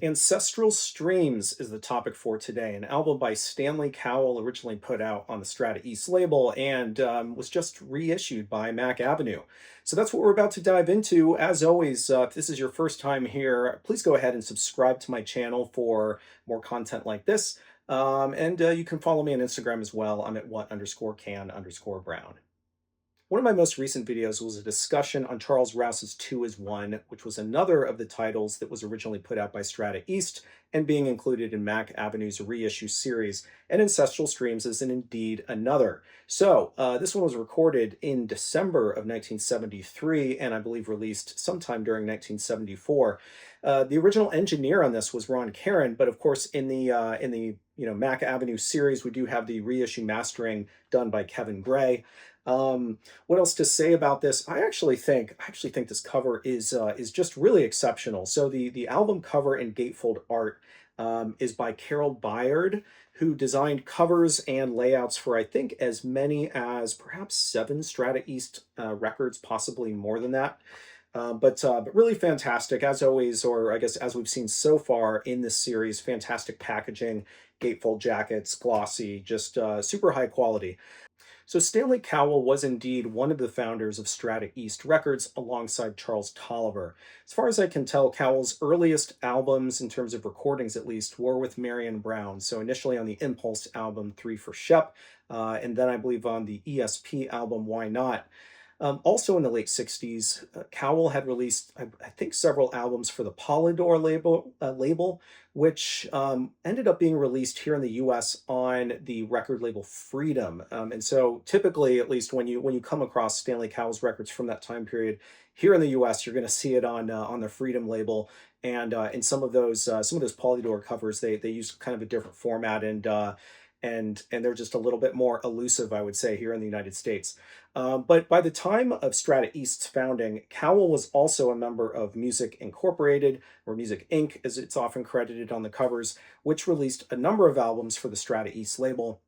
Ancestral Streams is the topic for today, an album by Stanley Cowell, originally put out on the Strata East label and was just reissued by Mack Avenue. So that's what we're about to dive into. As always, if this is your first time here, please go ahead and subscribe to my channel for more content like this. And you can follow me on Instagram as well. I'm at what_can_brown. One of my most recent videos was a discussion on Charles Rouse's Two is One, which was another of the titles that was originally put out by Strata East and being included in Mack Avenue's reissue series, and Ancestral Streams is indeed another. So this one was recorded in December of 1973 and I believe released sometime during 1974. The original engineer on this was Ron Caron, but of course in the Mack Avenue series we do have the reissue mastering done by Kevin Gray. What else to say about this? I actually think this cover is just really exceptional. So the album cover and gatefold art is by Carol Byard, who designed covers and layouts for I think as many as perhaps 7 Strata East records, possibly more than that. But really fantastic as always, or I guess as we've seen so far in this series. Fantastic packaging, gatefold jackets, glossy, just super high quality. So Stanley Cowell was indeed one of the founders of Strata East Records alongside Charles Tolliver. As far as I can tell, Cowell's earliest albums, in terms of recordings at least, were with Marion Brown. So initially on the Impulse album, Three for Shep, and then I believe on the ESP album, Why Not? Also in the late 60s, Cowell had released, I think, several albums for the Polydor label, which ended up being released here in the US on the record label Freedom. And so typically, at least when you come across Stanley Cowell's records from that time period, here in the US, you're going to see it on the Freedom label. And in some of those Polydor covers, they use kind of a different format, and they're just a little bit more elusive, I would say, here in the United States. But by the time of Strata East's founding, Cowell was also a member of Music Incorporated, or Music Inc., as it's often credited on the covers, which released a number of albums for the Strata East label.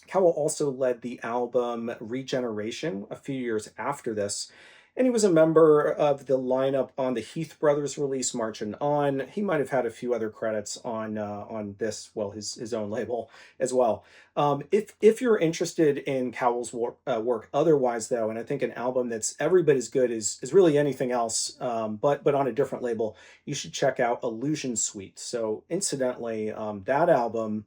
Cowell also led the album Regeneration a few years after this, and he was a member of the lineup on the Heath Brothers release Marchin' On. He might have had a few other credits on this, well, his own label as well. If you're interested in Cowell's work otherwise, though, and I think an album that's every bit as good is really anything else, but on a different label, you should check out Illusion Suite. So incidentally, that album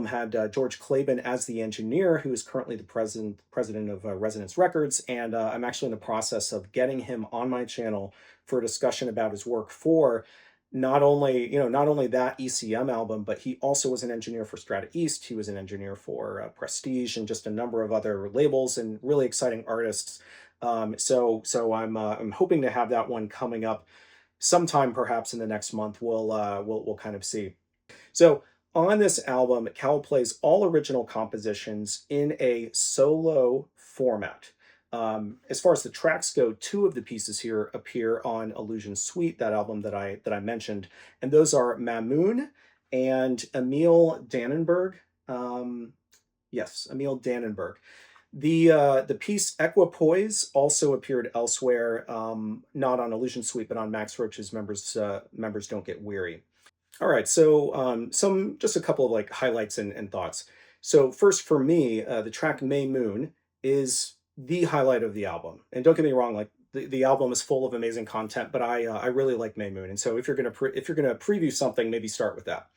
had George Claben as the engineer, who is currently the president of Resonance Records, and I'm actually in the process of getting him on my channel for a discussion about his work for not only that ECM album, but he also was an engineer for Strata East. He was an engineer for Prestige and just a number of other labels and really exciting artists. So I'm hoping to have that one coming up sometime, perhaps in the next month. We'll kind of see. So on this album, Cowell plays all original compositions in a solo format. As far as the tracks go, 2 of the pieces here appear on Illusion Suite, that album that I mentioned, and those are Mamoon and Emil Dannenberg. Yes, Emil Dannenberg. The piece Equipoise also appeared elsewhere, not on Illusion Suite, but on Max Roach's Members Don't Get Weary. All right, so just a couple of like highlights and thoughts. So first, for me, the track May Moon is the highlight of the album. And don't get me wrong, like the album is full of amazing content, but I really like May Moon. And so if you're gonna preview something, maybe start with that.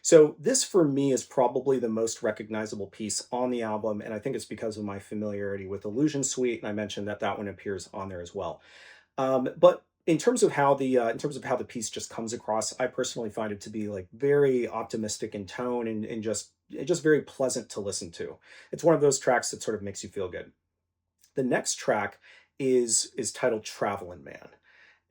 So this for me is probably the most recognizable piece on the album, and I think it's because of my familiarity with Illusion Suite, and I mentioned that one appears on there as well. But in terms of how the piece just comes across, I personally find it to be like very optimistic in tone and just very pleasant to listen to. It's one of those tracks that sort of makes you feel good. The next track is titled Travelin' Man.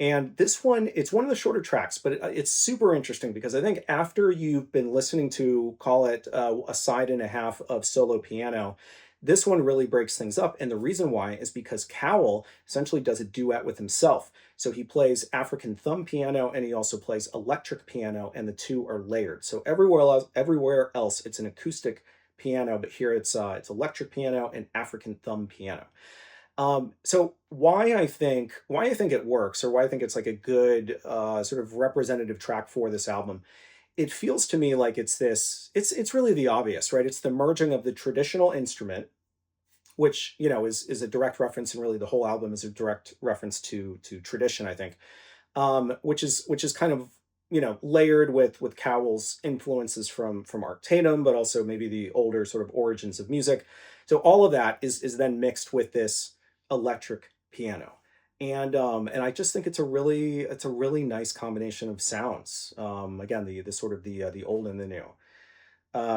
And this one, it's one of the shorter tracks, but it's super interesting because I think after you've been listening to, call it a side and a half of solo piano, this one really breaks things up. And the reason why is because Cowell essentially does a duet with himself. So he plays African thumb piano and he also plays electric piano, and the two are layered. So everywhere else it's an acoustic piano, but here it's electric piano and African thumb piano. So why I think it works, or why I think it's like a good sort of representative track for this album. It feels to me like it's really the obvious, right? It's the merging of the traditional instrument, which is a direct reference, and really the whole album is a direct reference to tradition, I think. Which is kind of layered with Cowell's influences from Art Tatum, but also maybe the older sort of origins of music. So all of that is then mixed with this electric piano, and I just think it's a really nice combination of sounds. Again, the sort of the old and the new.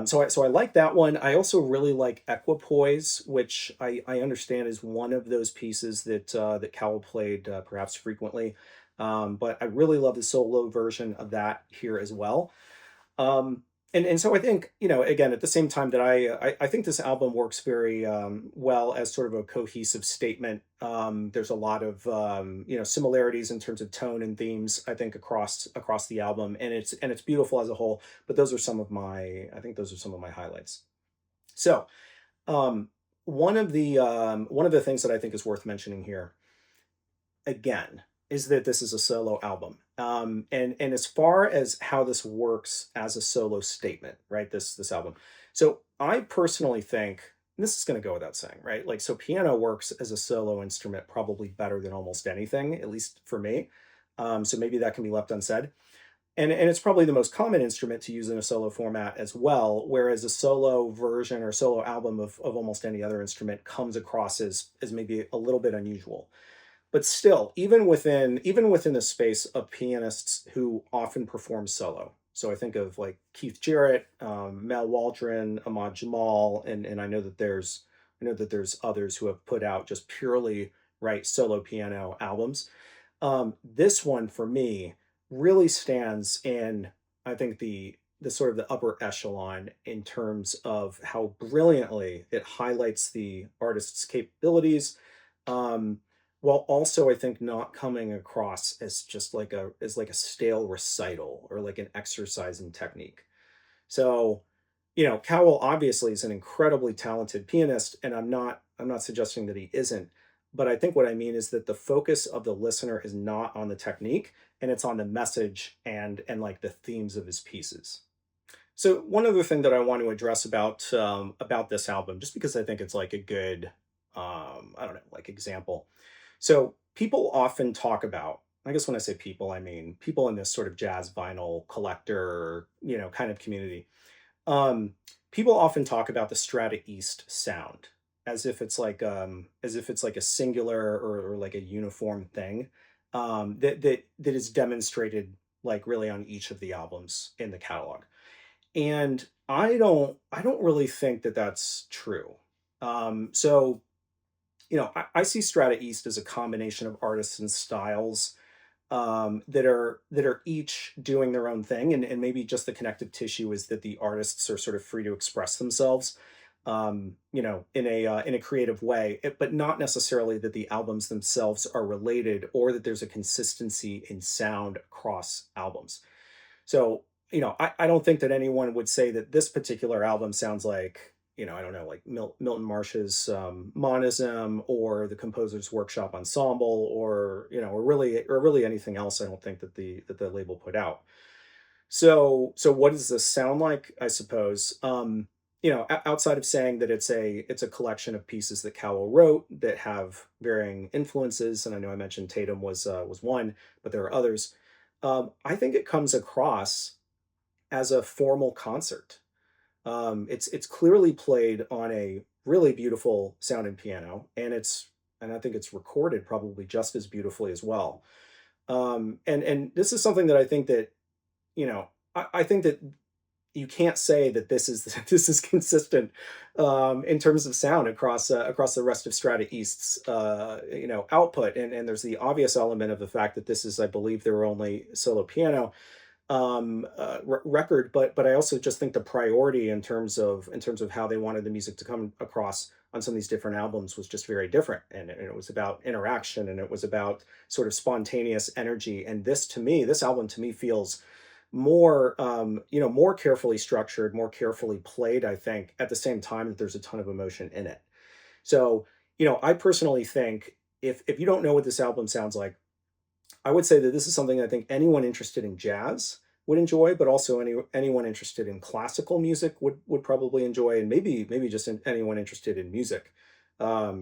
So I like that one. I also really like Equipoise, which I understand is one of those pieces that Cowell played perhaps frequently. But I really love the solo version of that here as well. Um, and so I think, again, at the same time that I think this album works very well as sort of a cohesive statement. There's a lot of similarities in terms of tone and themes, I think, across the album, and it's beautiful as a whole. But those are some of my highlights. So um, one of the things that I think is worth mentioning here, again, is that this is a solo album. And as far as how this works as a solo statement, right? This album. So I personally think, and this is going to go without saying, right? Like, so piano works as a solo instrument probably better than almost anything, at least for me. So maybe that can be left unsaid. And it's probably the most common instrument to use in a solo format as well, whereas a solo version or solo album of almost any other instrument comes across as maybe a little bit unusual. But still, even within the space of pianists who often perform solo. So I think of like Keith Jarrett, Mel Waldron, Ahmad Jamal, and I know that there's others who have put out just purely right solo piano albums. This one for me really stands in, I think, the sort of the upper echelon in terms of how brilliantly it highlights the artist's capabilities, um, while also, I think, not coming across as just like a stale recital or like an exercise in technique. So, Cowell obviously is an incredibly talented pianist, and I'm not suggesting that he isn't, but I think what I mean is that the focus of the listener is not on the technique, and it's on the message and like the themes of his pieces. So one other thing that I want to address about this album, just because I think it's like a good, I don't know, like example. So people often talk about, I guess when I say people, I mean people in this sort of jazz vinyl collector, kind of community. Um, People often talk about the Strata East sound as if it's like a singular or like a uniform thing, that is demonstrated like really on each of the albums in the catalog. And I don't really think that that's true. So I see Strata East as a combination of artists and styles, that are each doing their own thing, and maybe just the connective tissue is that the artists are sort of free to express themselves, in a creative way, but not necessarily that the albums themselves are related or that there's a consistency in sound across albums. So, I don't think that anyone would say that this particular album sounds like, I don't know, like Milton Marsh's Monism or the Composer's Workshop Ensemble, or really anything else. I don't think that the label put out. So what does this sound like? I suppose, outside of saying that it's a collection of pieces that Cowell wrote that have varying influences, and I know I mentioned Tatum was one, but there are others. I think it comes across as a formal concert. It's clearly played on a really beautiful sounding piano, and I think it's recorded probably just as beautifully as well. And this is something that I think that I think that you can't say that this is this is consistent, in terms of sound across the rest of Strata East's output, and there's the obvious element of the fact that this is, I believe, their only solo piano record, but I also just think the priority in terms of how they wanted the music to come across on some of these different albums was just very different, and it was about interaction, and it was about sort of spontaneous energy. And this album to me feels more carefully structured, more carefully played, I think, at the same time that there's a ton of emotion in it. So, I personally think if you don't know what this album sounds like, I would say that this is something I think anyone interested in jazz would enjoy, but also anyone interested in classical music would probably enjoy, and maybe just anyone interested in music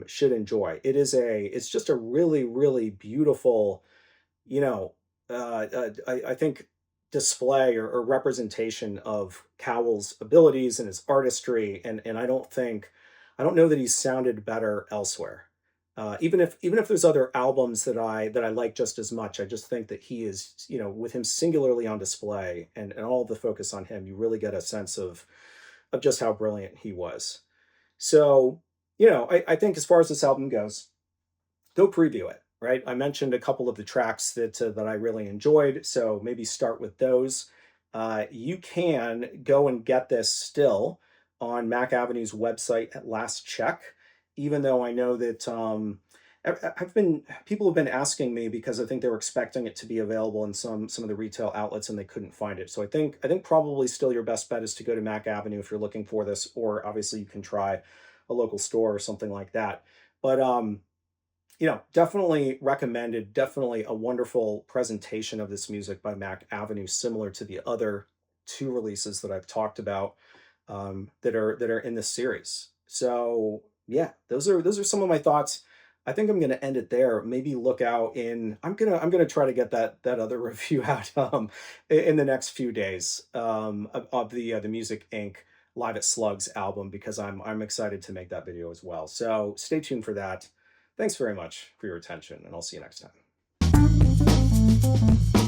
should enjoy. It's just a really beautiful, you know, I think display or representation of Cowell's abilities and his artistry, and I don't know that he's sounded better elsewhere. Even if there's other albums that I like just as much, I just think that he is, with him singularly on display and all the focus on him, you really get a sense of just how brilliant he was. So, I think as far as this album goes, go preview it, right? I mentioned a couple of the tracks that I really enjoyed, so maybe start with those. You can go and get this still on Mack Avenue's website at last check, even though I know that I've been people have been asking me because I think they were expecting it to be available in some of the retail outlets and they couldn't find it. So I think probably still your best bet is to go to Mack Avenue if you're looking for this, or obviously you can try a local store or something like that. But definitely recommended. Definitely a wonderful presentation of this music by Mack Avenue, similar to the other two releases that I've talked about that are in this series. So yeah, those are some of my thoughts. I think I'm going to end it there. Maybe look out in. I'm gonna try to get that other review out in the next few days of the Music Inc. Live at Slugs album, because I'm excited to make that video as well. So stay tuned for that. Thanks very much for your attention, and I'll see you next time.